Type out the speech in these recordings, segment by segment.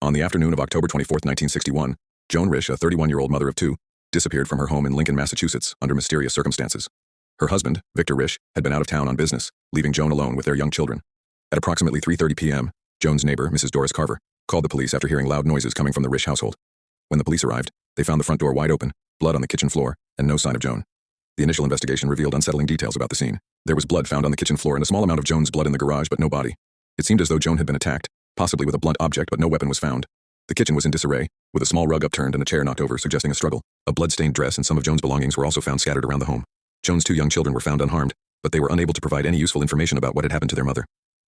On the afternoon of October 24, 1961, Joan Risch, a 31-year-old mother of two, disappeared from her home in Lincoln, Massachusetts, under mysterious circumstances. Her husband, Victor Risch, had been out of town on business, leaving Joan alone with their young children. At approximately 3:30 p.m., Joan's neighbor, Mrs. Doris Carver, called the police after hearing loud noises coming from the Risch household. When the police arrived, they found the front door wide open, blood on the kitchen floor, and no sign of Joan. The initial investigation revealed unsettling details about the scene. There was blood found on the kitchen floor and a small amount of Joan's blood in the garage, but no body. It seemed as though Joan had been attacked, possibly with a blunt object, but no weapon was found. The kitchen was in disarray, with a small rug upturned and a chair knocked over, suggesting a struggle. A blood-stained dress and some of Joan's belongings were also found scattered around the home. Joan's two young children were found unharmed, but they were unable to provide any useful information about what had happened to their mother.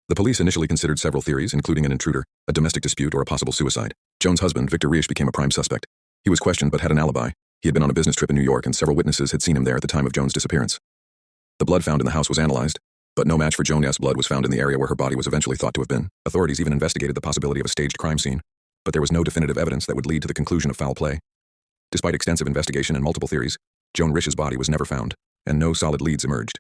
The police initially considered several theories, including an intruder, a domestic dispute, or a possible suicide. Joan's husband, Victor Risch, became a prime suspect. He was questioned but had an alibi. He had been on a business trip in New York and several witnesses had seen him there at the time of Joan's disappearance. The blood found in the house was analyzed, but no match for Joan's blood was found in the area where her body was eventually thought to have been. Authorities even investigated the possibility of a staged crime scene, but there was no definitive evidence that would lead to the conclusion of foul play. Despite extensive investigation and multiple theories, Joan Risch's body was never found, and no solid leads emerged.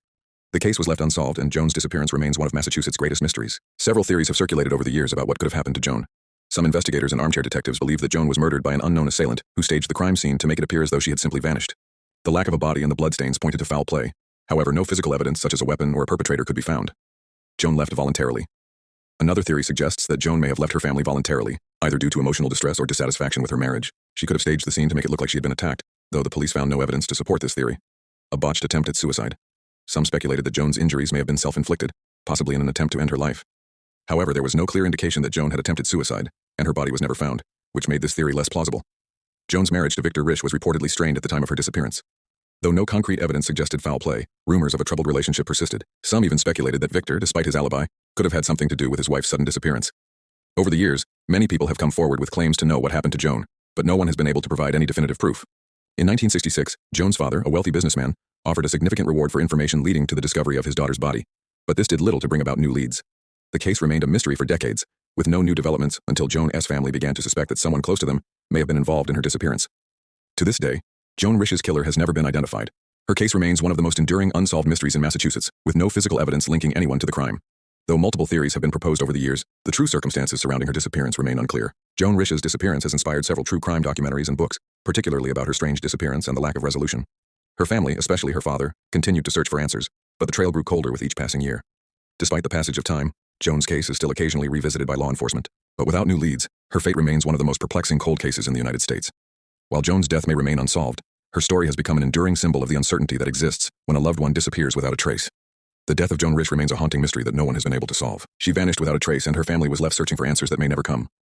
The case was left unsolved, and Joan's disappearance remains one of Massachusetts' greatest mysteries. Several theories have circulated over the years about what could have happened to Joan. Some investigators and armchair detectives believe that Joan was murdered by an unknown assailant who staged the crime scene to make it appear as though she had simply vanished. The lack of a body and the bloodstains pointed to foul play. However, no physical evidence such as a weapon or a perpetrator could be found. Joan left voluntarily. Another theory suggests that Joan may have left her family voluntarily, either due to emotional distress or dissatisfaction with her marriage. She could have staged the scene to make it look like she had been attacked, though the police found no evidence to support this theory. A botched attempt at suicide. Some speculated that Joan's injuries may have been self-inflicted, possibly in an attempt to end her life. However, there was no clear indication that Joan had attempted suicide, and her body was never found, which made this theory less plausible. Joan's marriage to Victor Risch was reportedly strained at the time of her disappearance. Though no concrete evidence suggested foul play, rumors of a troubled relationship persisted. Some even speculated that Victor, despite his alibi, could have had something to do with his wife's sudden disappearance. Over the years, many people have come forward with claims to know what happened to Joan, but no one has been able to provide any definitive proof. In 1966, Joan's father, a wealthy businessman, offered a significant reward for information leading to the discovery of his daughter's body, but this did little to bring about new leads. The case remained a mystery for decades, with no new developments until Joan's family began to suspect that someone close to them may have been involved in her disappearance. To this day, Joan Risch's killer has never been identified. Her case remains one of the most enduring unsolved mysteries in Massachusetts, with no physical evidence linking anyone to the crime. Though multiple theories have been proposed over the years, the true circumstances surrounding her disappearance remain unclear. Joan Risch's disappearance has inspired several true crime documentaries and books, particularly about her strange disappearance and the lack of resolution. Her family, especially her father, continued to search for answers, but the trail grew colder with each passing year. Despite the passage of time, Joan's case is still occasionally revisited by law enforcement, but without new leads, her fate remains one of the most perplexing cold cases in the United States. While Joan's death may remain unsolved, her story has become an enduring symbol of the uncertainty that exists when a loved one disappears without a trace. The death of Joan Risch remains a haunting mystery that no one has been able to solve. She vanished without a trace, and her family was left searching for answers that may never come.